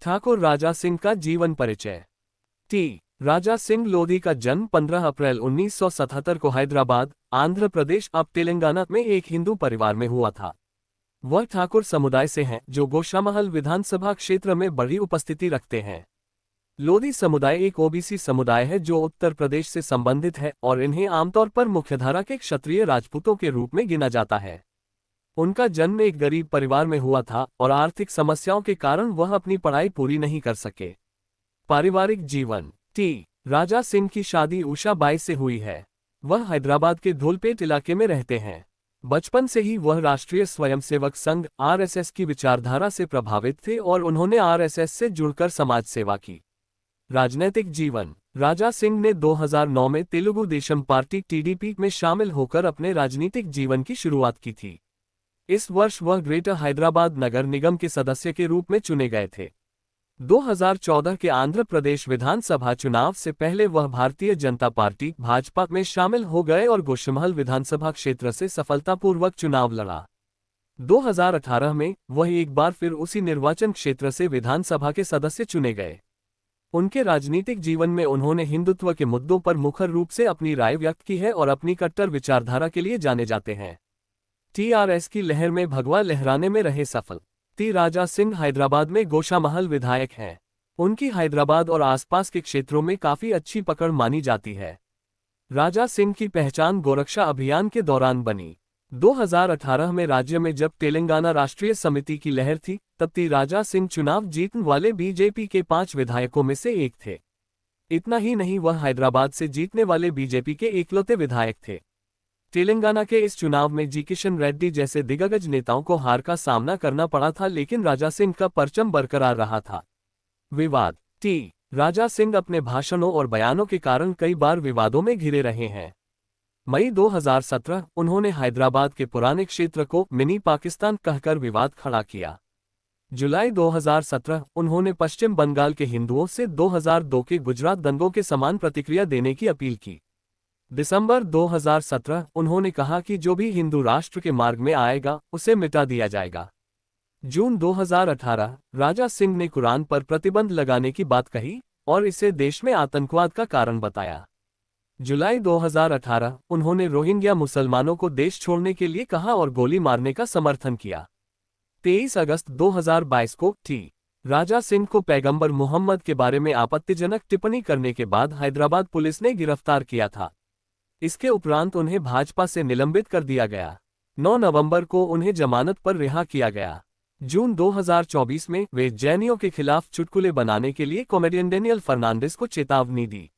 ठाकुर राजा सिंह का जीवन परिचय। टी राजा सिंह लोधी का जन्म 15 अप्रैल 1977 को हैदराबाद, आंध्र प्रदेश अब तेलंगाना में एक हिंदू परिवार में हुआ था। वह ठाकुर समुदाय से हैं जो गोशामहल विधानसभा क्षेत्र में बड़ी उपस्थिति रखते हैं। लोधी समुदाय एक ओबीसी समुदाय है जो उत्तर प्रदेश से संबंधित है और इन्हें आमतौर पर मुख्यधारा के क्षत्रिय राजपूतों के रूप में गिना जाता है। उनका जन्म एक गरीब परिवार में हुआ था और आर्थिक समस्याओं के कारण वह अपनी पढ़ाई पूरी नहीं कर सके। पारिवारिक जीवन। टी राजा सिंह की शादी उषा बाई से हुई है। वह हैदराबाद के धूलपेट इलाके में रहते हैं। बचपन से ही वह राष्ट्रीय स्वयंसेवक संघ आरएसएस की विचारधारा से प्रभावित थे और उन्होंने आरएसएस से जुड़कर समाज सेवा की। राजनैतिक जीवन। राजा सिंह ने 2009 में तेलुगु देशम पार्टी टीडीपी में शामिल होकर अपने राजनीतिक जीवन की शुरुआत की थी। इस वर्ष वह ग्रेटर हैदराबाद नगर निगम के सदस्य के रूप में चुने गए थे। 2014 के आंध्र प्रदेश विधानसभा चुनाव से पहले वह भारतीय जनता पार्टी भाजपा में शामिल हो गए और गोशामहल विधानसभा क्षेत्र से सफलतापूर्वक चुनाव लड़ा। 2018 में वह एक बार फिर उसी निर्वाचन क्षेत्र से विधानसभा के सदस्य चुने गए। उनके राजनीतिक जीवन में उन्होंने हिंदुत्व के मुद्दों पर मुखर रूप से अपनी राय व्यक्त की है और अपनी कट्टर विचारधारा के लिए जाने जाते हैं। टीआरएस की लहर में भगवा लहराने में रहे सफल। टी राजा सिंह हैदराबाद में गोशामहल विधायक हैं। उनकी हैदराबाद और आसपास के क्षेत्रों में काफी अच्छी पकड़ मानी जाती है। राजा सिंह की पहचान गोरक्षा अभियान के दौरान बनी। 2018 में राज्य में जब तेलंगाना राष्ट्रीय समिति की लहर थी तब टी राजा सिंह चुनाव जीतने वाले बीजेपी के 5 विधायकों में से एक थे। इतना ही नहीं, वह हैदराबाद से जीतने वाले बीजेपी के इकलौते विधायक थे। तेलंगाना के इस चुनाव में जी किशन रेड्डी जैसे दिग्गज नेताओं को हार का सामना करना पड़ा था, लेकिन राजा सिंह का परचम बरकरार रहा था। विवाद। टी राजा सिंह अपने भाषणों और बयानों के कारण कई बार विवादों में घिरे रहे हैं। मई 2017 उन्होंने हैदराबाद के पुराने क्षेत्र को मिनी पाकिस्तान कहकर विवाद खड़ा किया। जुलाई 2017 उन्होंने पश्चिम बंगाल के हिंदुओं से 2002 के गुजरात दंगों के समान प्रतिक्रिया देने की अपील की। दिसंबर 2017 उन्होंने कहा कि जो भी हिंदू राष्ट्र के मार्ग में आएगा उसे मिटा दिया जाएगा। जून 2018 राजा सिंह ने कुरान पर प्रतिबंध लगाने की बात कही और इसे देश में आतंकवाद का कारण बताया। जुलाई 2018 उन्होंने रोहिंग्या मुसलमानों को देश छोड़ने के लिए कहा और गोली मारने का समर्थन किया। 23 अगस्त 2022 को टी राजा सिंह को पैगंबर मोहम्मद के बारे में आपत्तिजनक टिप्पणी करने के बाद हैदराबाद पुलिस ने गिरफ्तार किया था। इसके उपरांत उन्हें भाजपा से निलंबित कर दिया गया। 9 नवंबर को उन्हें जमानत पर रिहा किया गया। जून 2024 में वे जैनियों के खिलाफ चुटकुले बनाने के लिए कॉमेडियन डेनियल फर्नांडिस को चेतावनी दी।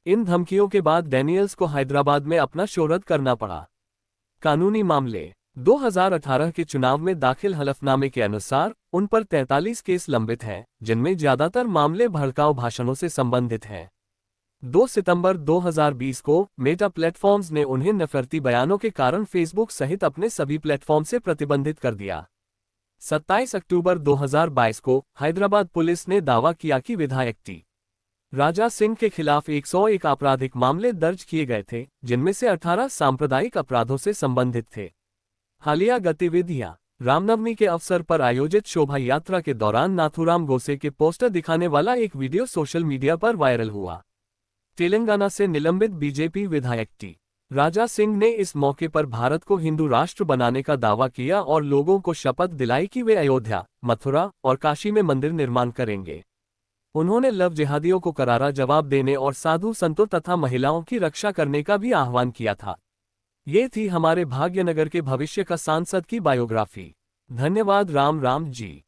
इन धमकियों के बाद डेनियल्स को हैदराबाद में अपना शोहरत करना पड़ा। कानूनी मामले। 2018 के चुनाव में दाखिल हलफनामे के अनुसार उन पर 43 केस लंबित हैं, जिनमें ज्यादातर मामले भड़काऊ भाषणों से संबंधित हैं। 2 सितंबर 2020 को मेटा प्लेटफॉर्म्स ने उन्हें नफरती बयानों के कारण फेसबुक सहित अपने सभी प्लेटफॉर्म से प्रतिबंधित कर दिया। 27 अक्टूबर 2022 को हैदराबाद पुलिस ने दावा किया कि विधायक टी राजा सिंह के खिलाफ 101 आपराधिक मामले दर्ज किए गए थे, जिनमें से 18 सांप्रदायिक अपराधों से संबंधित थे। हालिया गतिविधियां। रामनवमी के अवसर पर आयोजित शोभा यात्रा के दौरान नाथुराम गोसे के पोस्टर दिखाने वाला एक वीडियो सोशल मीडिया पर वायरल हुआ। तेलंगाना से निलंबित बीजेपी विधायक टी राजा सिंह ने इस मौके पर भारत को हिंदू राष्ट्र बनाने का दावा किया और लोगों को शपथ दिलाई कि वे अयोध्या, मथुरा और काशी में मंदिर निर्माण करेंगे। उन्होंने लव जिहादियों को करारा जवाब देने और साधु संतों तथा महिलाओं की रक्षा करने का भी आह्वान किया था। ये थी हमारे भाग्यनगर के भविष्य का सांसद की बायोग्राफी। धन्यवाद। राम राम जी।